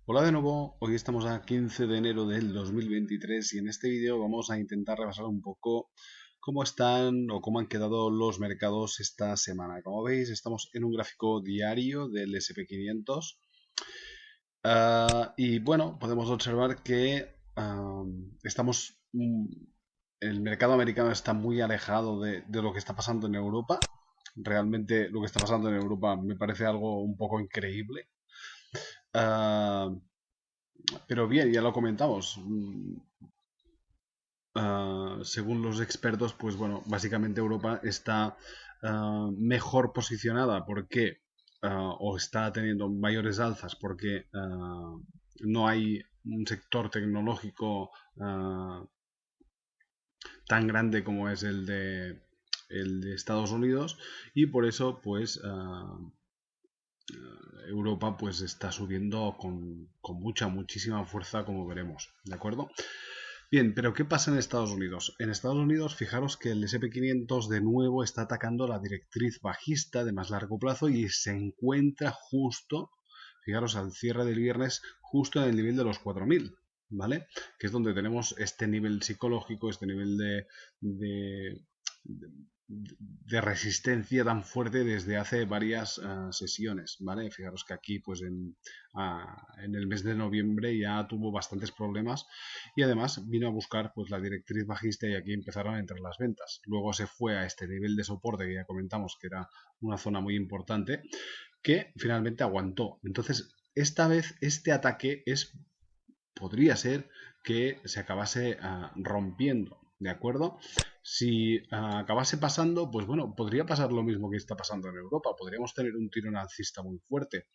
Hola de nuevo, hoy estamos a 15 de enero del 2023 y en este vídeo vamos a intentar repasar un poco cómo están o cómo han quedado los mercados esta semana. Como veis, estamos en un gráfico diario del SP500 y bueno, podemos observar que el mercado americano está muy alejado de lo que está pasando en Europa. Realmente lo que está pasando en Europa me parece algo un poco increíble. Ah, pero bien, ya lo comentamos. Según los expertos, pues bueno, básicamente Europa está mejor posicionada porque o está teniendo mayores alzas porque no hay un sector tecnológico tan grande como es el de Estados Unidos y por eso pues Europa pues está subiendo con muchísima fuerza como veremos, ¿de acuerdo? Bien, pero ¿qué pasa en Estados Unidos? En Estados Unidos, fijaros que el SP500 de nuevo está atacando la directriz bajista de más largo plazo y se encuentra justo, fijaros, al cierre del viernes, justo en el nivel de los 4.000, ¿vale? Que es donde tenemos este nivel psicológico, este nivel de, de resistencia tan fuerte desde hace varias sesiones, ¿vale? Fijaros que aquí, pues en el mes de noviembre ya tuvo bastantes problemas y además vino a buscar pues la directriz bajista y aquí empezaron a entrar las ventas. Luego se fue a este nivel de soporte que ya comentamos que era una zona muy importante que finalmente aguantó. Entonces, esta vez este ataque podría ser que se acabase rompiendo, ¿de acuerdo? Si acabase pasando, pues bueno, podría pasar lo mismo que está pasando en Europa. Podríamos tener un tirón alcista muy fuerte.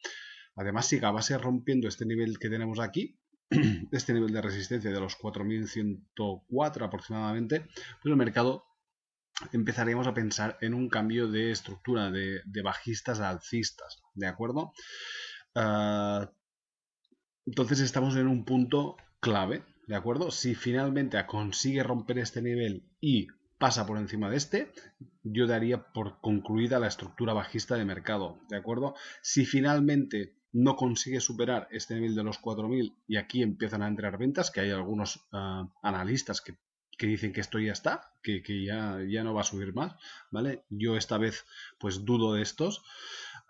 Además, si acabase rompiendo este nivel que tenemos aquí, este nivel de resistencia de los 4.104 aproximadamente, pues el mercado empezaríamos a pensar en un cambio de estructura de bajistas a alcistas, ¿de acuerdo? Uh, entonces estamos en un punto clave, ¿de acuerdo? Si finalmente consigue romper este nivel y pasa por encima de este, yo daría por concluida la estructura bajista de mercado, ¿de acuerdo? Si finalmente no consigue superar este nivel de los 4.000 y aquí empiezan a entrar ventas, que hay algunos analistas que dicen que esto ya está, que ya no va a subir más, ¿vale? Yo esta vez pues dudo de estos.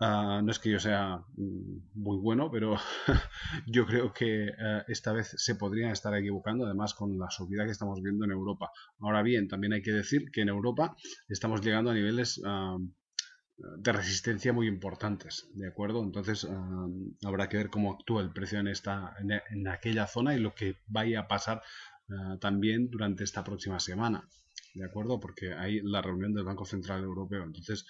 No es que yo sea muy bueno, pero yo creo que esta vez se podrían estar equivocando, además con la subida que estamos viendo en Europa. Ahora bien, también hay que decir que en Europa estamos llegando a niveles de resistencia muy importantes, ¿de acuerdo? Entonces habrá que ver cómo actúa el precio en aquella zona y lo que vaya a pasar también durante esta próxima semana, ¿de acuerdo? Porque hay la reunión del Banco Central Europeo, entonces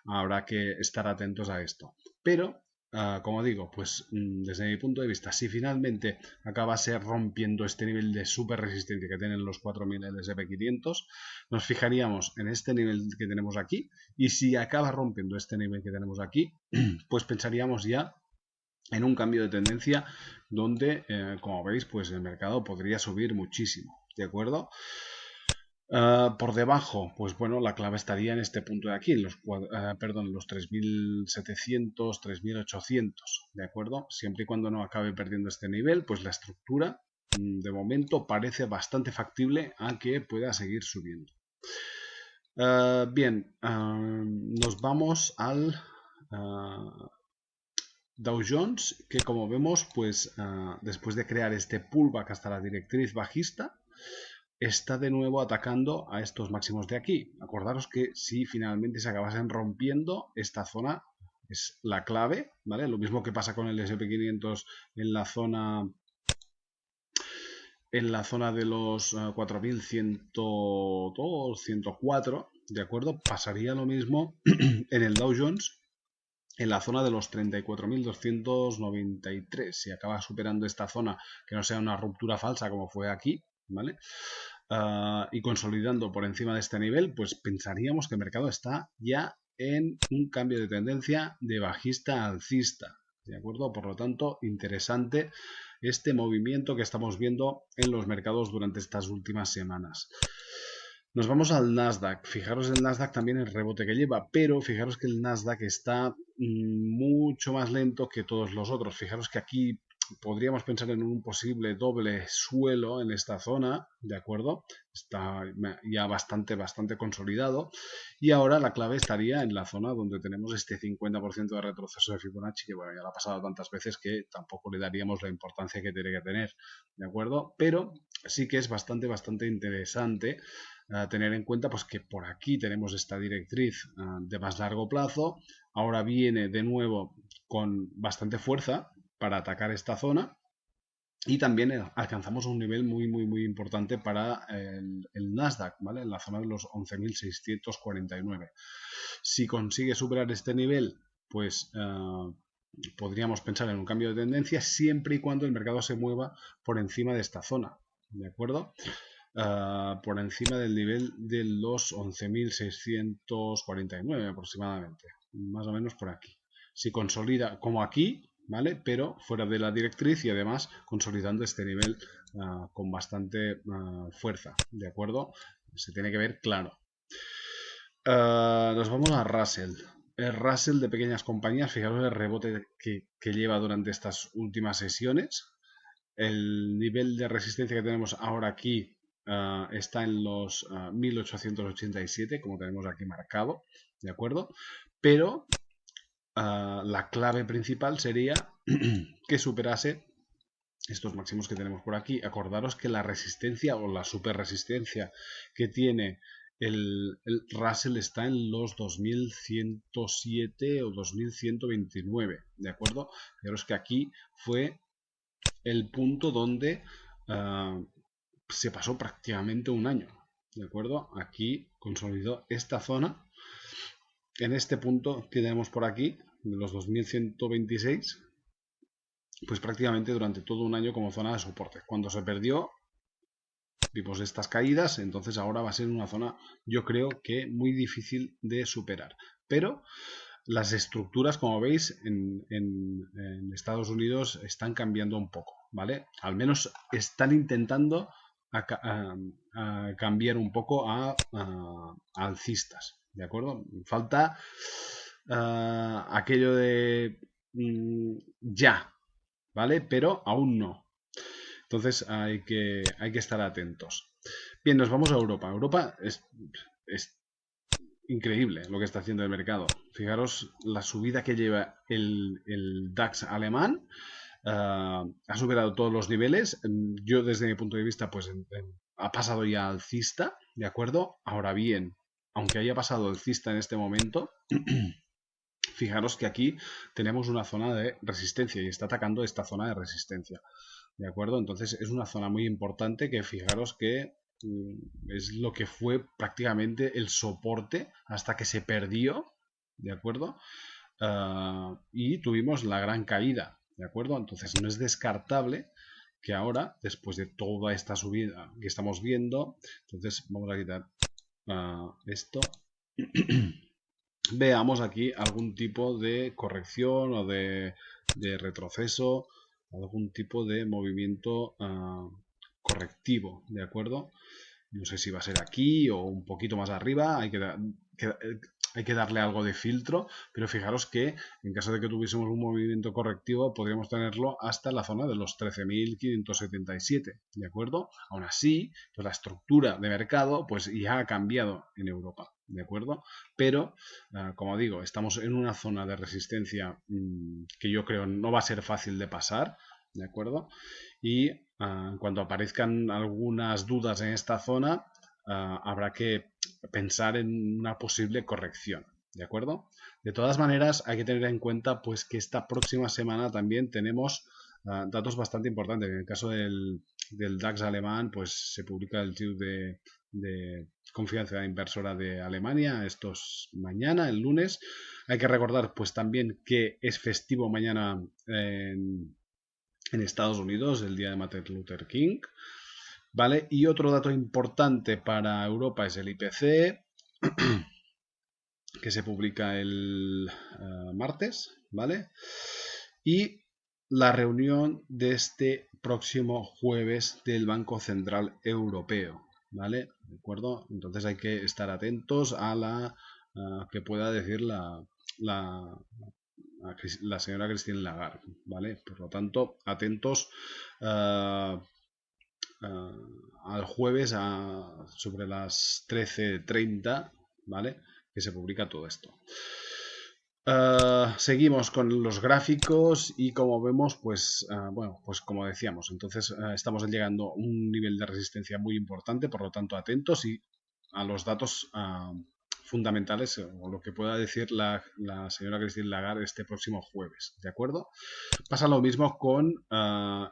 habrá que estar atentos a esto. Pero como digo, pues desde mi punto de vista, si finalmente acabase rompiendo este nivel de super resistencia que tienen los 4.000 LSP500, nos fijaríamos en este nivel que tenemos aquí y si acaba rompiendo este nivel que tenemos aquí, pues pensaríamos ya en un cambio de tendencia donde, como veis, pues el mercado podría subir muchísimo, ¿de acuerdo? Por debajo, pues bueno, la clave estaría en este punto de aquí, en los 3.700, 3.800, ¿de acuerdo? Siempre y cuando no acabe perdiendo este nivel, pues la estructura de momento parece bastante factible a que pueda seguir subiendo. Bien, nos vamos al Dow Jones, que como vemos, pues después de crear este pullback hasta la directriz bajista, está de nuevo atacando a estos máximos de aquí. Acordaros que si finalmente se acabasen rompiendo, esta zona es la clave, ¿vale? Lo mismo que pasa con el SP500 en la zona de los 4.102, 104, ¿de acuerdo? Pasaría lo mismo en el Dow Jones en la zona de los 34.293. Si acaba superando esta zona, que no sea una ruptura falsa como fue aquí, ¿vale? Y consolidando por encima de este nivel, pues pensaríamos que el mercado está ya en un cambio de tendencia de bajista a alcista, ¿de acuerdo? Por lo tanto, interesante este movimiento que estamos viendo en los mercados durante estas últimas semanas. Nos vamos al Nasdaq. Fijaros el Nasdaq también el rebote que lleva, pero fijaros que el Nasdaq está mucho más lento que todos los otros. Fijaros que aquí podríamos pensar en un posible doble suelo en esta zona, ¿de acuerdo? Está ya bastante consolidado. Y ahora la clave estaría en la zona donde tenemos este 50% de retroceso de Fibonacci, que bueno, ya lo ha pasado tantas veces que tampoco le daríamos la importancia que tiene que tener, ¿de acuerdo? Pero sí que es bastante interesante tener en cuenta pues que por aquí tenemos esta directriz de más largo plazo. Ahora viene de nuevo con bastante fuerza para atacar esta zona y también alcanzamos un nivel muy importante para el Nasdaq, ¿vale? En la zona de los 11.649. Si consigue superar este nivel, pues podríamos pensar en un cambio de tendencia siempre y cuando el mercado se mueva por encima de esta zona, ¿de acuerdo? Por encima del nivel de los 11.649 aproximadamente, más o menos por aquí. Si consolida como aquí, ¿vale? Pero fuera de la directriz y además consolidando este nivel con bastante fuerza, ¿de acuerdo? Se tiene que ver claro. Nos vamos a Russell. El Russell de pequeñas compañías, fijaros el rebote que lleva durante estas últimas sesiones. El nivel de resistencia que tenemos ahora aquí está en los 1887, como tenemos aquí marcado, ¿de acuerdo? Pero la clave principal sería que superase estos máximos que tenemos por aquí. Acordaros que la resistencia o la super resistencia que tiene el Russell está en los 2107 o 2129, ¿de acuerdo? Fijaros que aquí fue el punto donde se pasó prácticamente un año, ¿de acuerdo? Aquí consolidó esta zona. En este punto que tenemos por aquí, de los 2126, pues prácticamente durante todo un año como zona de soporte. Cuando se perdió, vimos estas caídas, entonces ahora va a ser una zona, yo creo que muy difícil de superar. Pero las estructuras, como veis, en Estados Unidos están cambiando un poco, ¿vale? Al menos están intentando a cambiar un poco a alcistas, ¿de acuerdo? Falta aquello de ya, ¿vale? Pero aún no. Entonces hay que estar atentos. Bien, nos vamos a Europa. Europa es increíble lo que está haciendo el mercado. Fijaros la subida que lleva el DAX alemán. Ha superado todos los niveles. Yo desde mi punto de vista pues ha pasado ya alcista, ¿de acuerdo? Ahora bien, aunque haya pasado alcista en este momento, fijaros que aquí tenemos una zona de resistencia y está atacando esta zona de resistencia, ¿de acuerdo? Entonces es una zona muy importante que fijaros que es lo que fue prácticamente el soporte hasta que se perdió, ¿de acuerdo? Y tuvimos la gran caída, ¿de acuerdo? Entonces no es descartable que ahora, después de toda esta subida que estamos viendo, entonces vamos a quitar esto, veamos aquí algún tipo de corrección o de retroceso, algún tipo de movimiento correctivo, ¿de acuerdo? No sé si va a ser aquí o un poquito más arriba, hay que darle algo de filtro, pero fijaros que en caso de que tuviésemos un movimiento correctivo podríamos tenerlo hasta la zona de los 13.577, ¿de acuerdo? Aún así, pues la estructura de mercado pues ya ha cambiado en Europa, ¿de acuerdo? Pero, como digo, estamos en una zona de resistencia que yo creo no va a ser fácil de pasar, ¿de acuerdo? Y en cuanto aparezcan algunas dudas en esta zona, habrá que pensar en una posible corrección, ¿de acuerdo? De todas maneras, hay que tener en cuenta pues que esta próxima semana también tenemos datos bastante importantes. En el caso del DAX alemán, pues se publica el TIR de confianza inversora de Alemania, esto es mañana, el lunes. Hay que recordar pues también que es festivo mañana en Estados Unidos, el día de Martin Luther King, ¿vale? Y otro dato importante para Europa es el IPC, que se publica el martes, ¿vale? Y la reunión de este próximo jueves del Banco Central Europeo, ¿vale? ¿De acuerdo? Entonces hay que estar atentos a la que pueda decir la señora Christine Lagarde, ¿vale? Por lo tanto, atentos al jueves sobre las 13:30, ¿vale? Que se publica todo esto. Seguimos con los gráficos y como vemos, pues bueno, pues como decíamos, entonces estamos llegando a un nivel de resistencia muy importante, por lo tanto atentos y a los datos fundamentales o lo que pueda decir la señora Christine Lagarde este próximo jueves, ¿de acuerdo? Pasa lo mismo con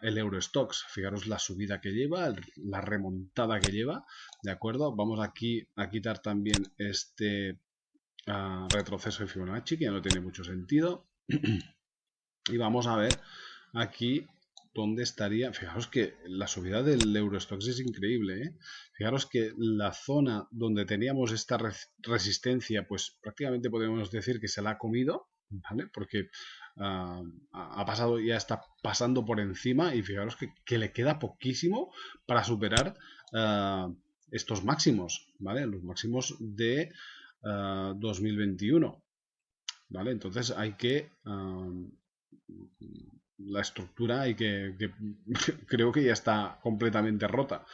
el Eurostoxx, fijaros la subida que lleva, la remontada que lleva, ¿de acuerdo? Vamos aquí a quitar también este retroceso de Fibonacci, que ya no tiene mucho sentido. Y vamos a ver aquí dónde estaría. Fijaros que la subida del Eurostoxx es increíble, ¿eh? Fijaros que la zona donde teníamos esta resistencia, pues prácticamente podemos decir que se la ha comido, ¿vale? Porque ha pasado, ya está pasando por encima y fijaros que le queda poquísimo para superar estos máximos, ¿vale? Los máximos de 2021, ¿vale? Entonces hay que la estructura hay que creo que ya está completamente rota,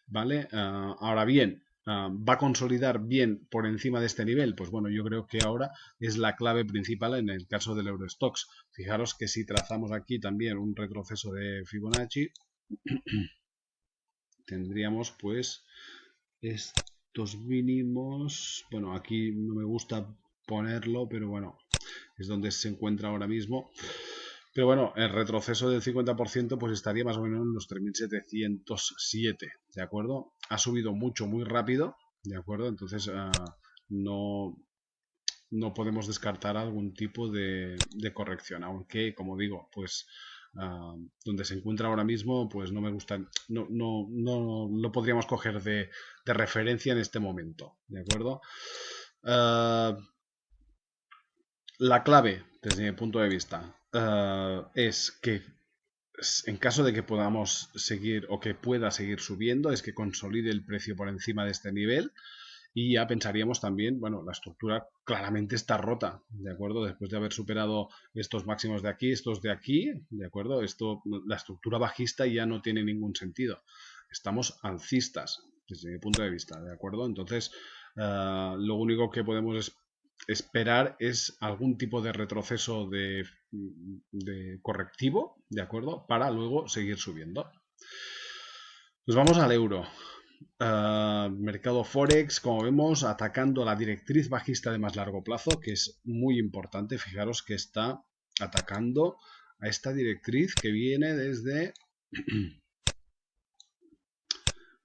¿vale? Ahora bien, ¿va a consolidar bien por encima de este nivel? Pues bueno, yo creo que ahora es la clave principal en el caso del Eurostoxx. Fijaros que si trazamos aquí también un retroceso de Fibonacci, tendríamos pues estos mínimos. Bueno, aquí no me gusta ponerlo, pero bueno, es donde se encuentra ahora mismo. Pero bueno, el retroceso del 50% pues estaría más o menos en los 3.707, ¿de acuerdo? Ha subido mucho, muy rápido, ¿de acuerdo? Entonces no podemos descartar algún tipo de corrección, aunque, como digo, pues donde se encuentra ahora mismo, pues no me gusta, no lo podríamos coger de referencia en este momento, ¿de acuerdo? La clave, desde mi punto de vista, es que en caso de que podamos seguir o que pueda seguir subiendo, es que consolide el precio por encima de este nivel y ya pensaríamos también, bueno, la estructura claramente está rota, ¿de acuerdo? Después de haber superado estos máximos de aquí, estos de aquí, ¿de acuerdo? La estructura bajista ya no tiene ningún sentido. Estamos alcistas, desde mi punto de vista, ¿de acuerdo? Entonces, lo único que podemos esperar es algún tipo de retroceso de correctivo, ¿de acuerdo? Para luego seguir subiendo. Pues vamos al euro. Mercado Forex, como vemos, atacando la directriz bajista de más largo plazo, que es muy importante. Fijaros que está atacando a esta directriz que viene desde...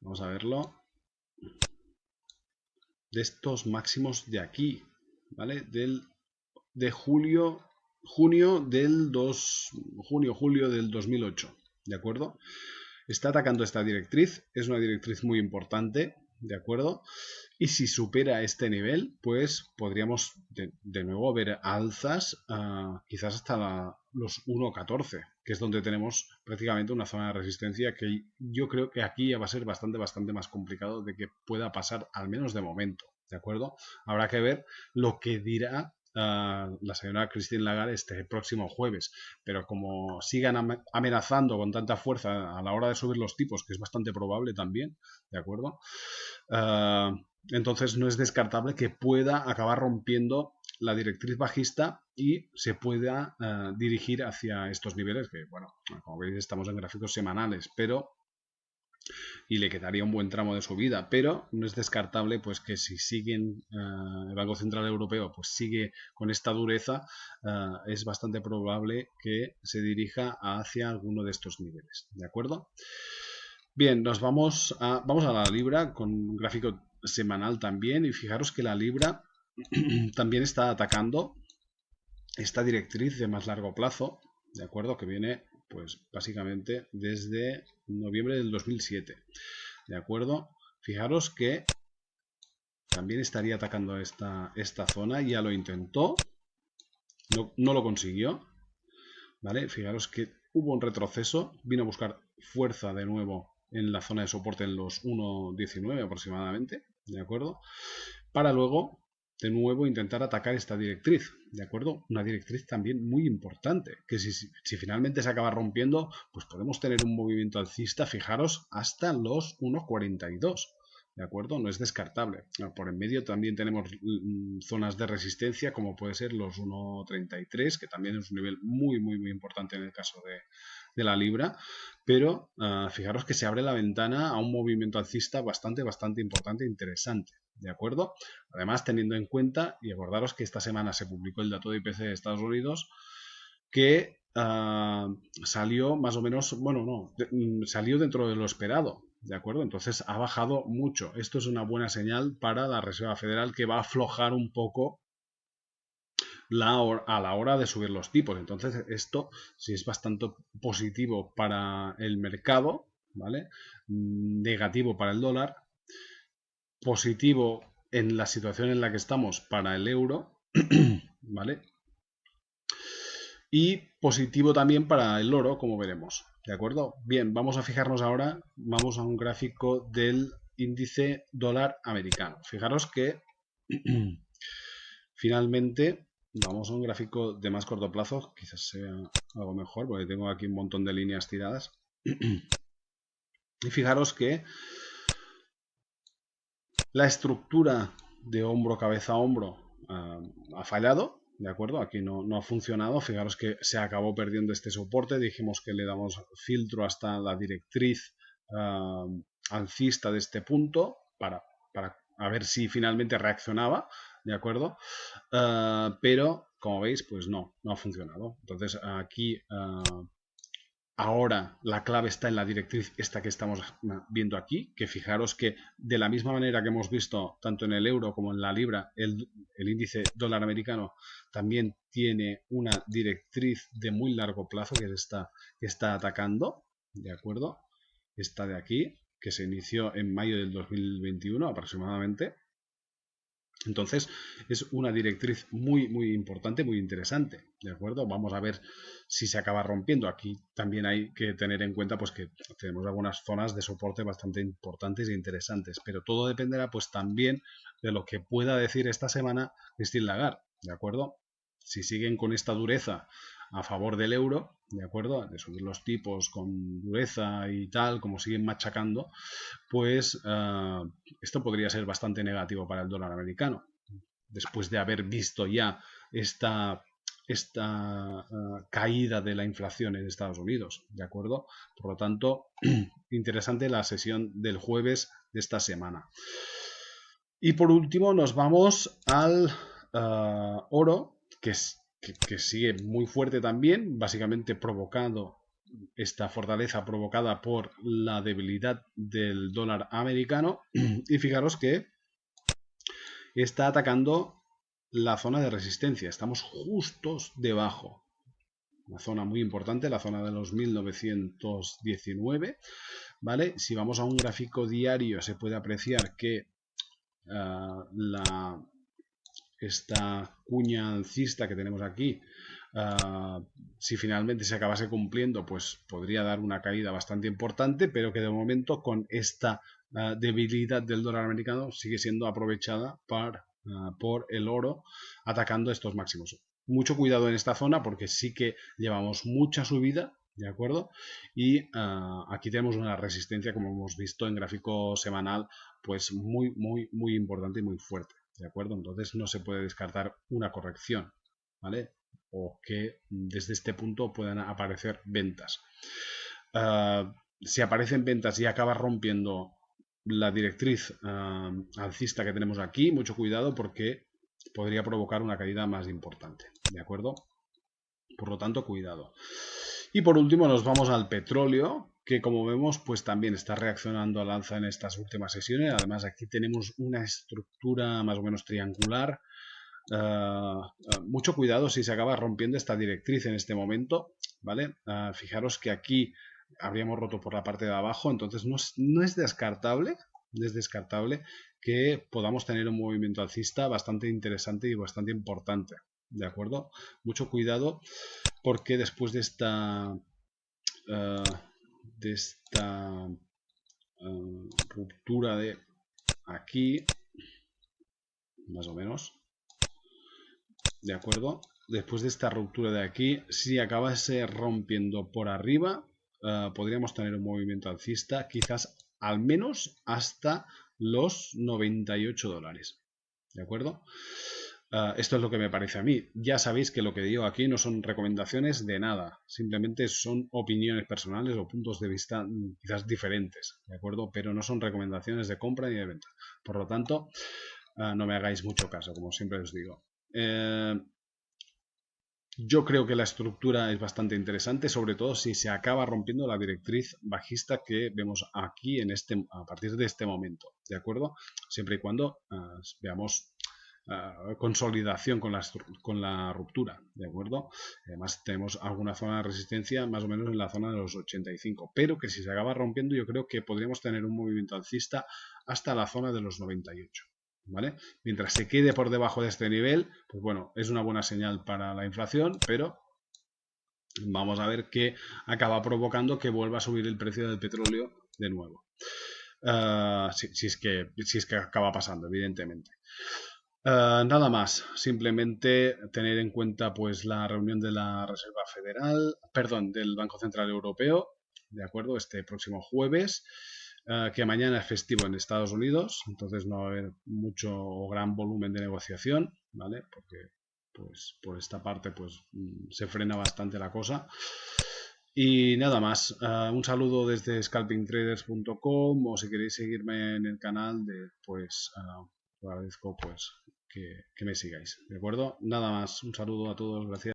Vamos a verlo. De estos máximos de aquí, ¿vale? De julio del 2008, ¿de acuerdo? Está atacando esta directriz, es una directriz muy importante, ¿de acuerdo? Y si supera este nivel, pues podríamos de nuevo ver alzas, quizás hasta los 1.14, que es donde tenemos prácticamente una zona de resistencia que yo creo que aquí ya va a ser bastante más complicado de que pueda pasar, al menos de momento, ¿de acuerdo? Habrá que ver lo que dirá la señora Christine Lagarde este próximo jueves, pero como sigan amenazando con tanta fuerza a la hora de subir los tipos, que es bastante probable también, ¿de acuerdo? Entonces no es descartable que pueda acabar rompiendo la directriz bajista y se pueda dirigir hacia estos niveles que, bueno, como veis estamos en gráficos semanales, pero y le quedaría un buen tramo de subida, pero no es descartable pues que si siguen el Banco Central Europeo pues sigue con esta dureza, es bastante probable que se dirija hacia alguno de estos niveles, ¿de acuerdo? Bien, vamos a la libra con un gráfico semanal también y fijaros que la libra también está atacando esta directriz de más largo plazo, ¿de acuerdo? Que viene pues básicamente desde noviembre del 2007, ¿de acuerdo? Fijaros que también estaría atacando esta zona, ya lo intentó, no lo consiguió, ¿vale? Fijaros que hubo un retroceso, vino a buscar fuerza de nuevo en la zona de soporte en los 1.19 aproximadamente, ¿de acuerdo? Para luego de nuevo intentar atacar esta directriz, ¿de acuerdo? Una directriz también muy importante, que si finalmente se acaba rompiendo, pues podemos tener un movimiento alcista, fijaros, hasta los 1,42. ¿De acuerdo? No es descartable. Por en medio también tenemos zonas de resistencia, como puede ser los 1,33, que también es un nivel muy, muy, muy importante en el caso de la libra. Pero fijaros que se abre la ventana a un movimiento alcista bastante, bastante importante e interesante. ¿De acuerdo? Además, teniendo en cuenta, y acordaros que esta semana se publicó el dato de IPC de Estados Unidos, que salió más o menos, bueno, no, salió dentro de lo esperado, ¿de acuerdo? Entonces ha bajado mucho. Esto es una buena señal para la Reserva Federal, que va a aflojar un poco a la hora de subir los tipos. Entonces esto sí es bastante positivo para el mercado, ¿vale? Negativo para el dólar, positivo en la situación en la que estamos para el euro, ¿vale? Y positivo también para el oro, como veremos. ¿De acuerdo? Bien, vamos a fijarnos ahora, vamos a un gráfico del índice dólar americano. Fijaros que finalmente vamos a un gráfico de más corto plazo, quizás sea algo mejor, porque tengo aquí un montón de líneas tiradas. Y fijaros que la estructura de hombro, cabeza, hombro ha fallado, ¿de acuerdo? Aquí no ha funcionado. Fijaros que se acabó perdiendo este soporte. Dijimos que le damos filtro hasta la directriz alcista de este punto para a ver si finalmente reaccionaba, ¿de acuerdo? Pero, como veis, pues no ha funcionado. Entonces, aquí ahora la clave está en la directriz esta que estamos viendo aquí, que fijaros que de la misma manera que hemos visto tanto en el euro como en la libra, el índice dólar americano también tiene una directriz de muy largo plazo que está atacando, ¿de acuerdo? Esta de aquí, que se inició en mayo del 2021 aproximadamente. Entonces es una directriz muy, muy importante, muy interesante, ¿de acuerdo? Vamos a ver si se acaba rompiendo. Aquí también hay que tener en cuenta pues que tenemos algunas zonas de soporte bastante importantes e interesantes, pero todo dependerá pues también de lo que pueda decir esta semana Christine Lagarde, ¿de acuerdo? Si siguen con esta dureza a favor del euro, ¿de acuerdo? De subir los tipos con dureza y tal, como siguen machacando, pues esto podría ser bastante negativo para el dólar americano. Después de haber visto ya esta caída de la inflación en Estados Unidos, ¿de acuerdo? Por lo tanto, interesante la sesión del jueves de esta semana. Y por último nos vamos al oro, que sigue muy fuerte también, básicamente provocando esta fortaleza provocada por la debilidad del dólar americano. Y fijaros que está atacando la zona de resistencia. Estamos justos debajo. Una zona muy importante, la zona de los 1919. ¿Vale? Si vamos a un gráfico diario se puede apreciar que esta cuña alcista que tenemos aquí, si finalmente se acabase cumpliendo, pues podría dar una caída bastante importante, pero que de momento con esta debilidad del dólar americano sigue siendo aprovechada por el oro atacando estos máximos. Mucho cuidado en esta zona porque sí que llevamos mucha subida, ¿de acuerdo? Y aquí tenemos una resistencia, como hemos visto en gráfico semanal, pues muy, muy, muy importante y muy fuerte. ¿De acuerdo? Entonces no se puede descartar una corrección, ¿vale? O que desde este punto puedan aparecer ventas. Si aparecen ventas y acaba rompiendo la directriz alcista que tenemos aquí, mucho cuidado porque podría provocar una caída más importante, ¿de acuerdo? Por lo tanto, cuidado. Y por último nos vamos al petróleo, que como vemos pues también está reaccionando al alza en estas últimas sesiones. Además aquí tenemos una estructura más o menos triangular. Mucho cuidado si se acaba rompiendo esta directriz en este momento, ¿vale? Fijaros que aquí habríamos roto por la parte de abajo, entonces no es descartable que podamos tener un movimiento alcista bastante interesante y bastante importante, ¿de acuerdo? Mucho cuidado porque después de esta ruptura de aquí, más o menos, ¿de acuerdo? Después de esta ruptura de aquí, si acabase rompiendo por arriba, podríamos tener un movimiento alcista, quizás al menos hasta los 98 dólares, ¿de acuerdo? Esto es lo que me parece a mí. Ya sabéis que lo que digo aquí no son recomendaciones de nada, simplemente son opiniones personales o puntos de vista quizás diferentes, ¿de acuerdo? Pero no son recomendaciones de compra ni de venta. Por lo tanto, no me hagáis mucho caso, como siempre os digo. Yo creo que la estructura es bastante interesante, sobre todo si se acaba rompiendo la directriz bajista que vemos aquí a partir de este momento, ¿de acuerdo? Siempre y cuando veamos consolidación con la ruptura, ¿de acuerdo? Además tenemos alguna zona de resistencia más o menos en la zona de los 85, pero que si se acaba rompiendo yo creo que podríamos tener un movimiento alcista hasta la zona de los 98. ¿Vale? Mientras se quede por debajo de este nivel, pues bueno, es una buena señal para la inflación, pero vamos a ver qué acaba provocando que vuelva a subir el precio del petróleo de nuevo. Si es que acaba pasando, evidentemente. Nada más, simplemente tener en cuenta pues la reunión de la Reserva Federal, perdón, del Banco Central Europeo, de acuerdo, este próximo jueves, que mañana es festivo en Estados Unidos, entonces no va a haber mucho o gran volumen de negociación, ¿vale? Porque pues por esta parte pues se frena bastante la cosa. Y nada más, un saludo desde scalpingtraders.com, o si queréis seguirme en el canal, pues os agradezco pues que me sigáis, ¿de acuerdo? Nada más, un saludo a todos, gracias.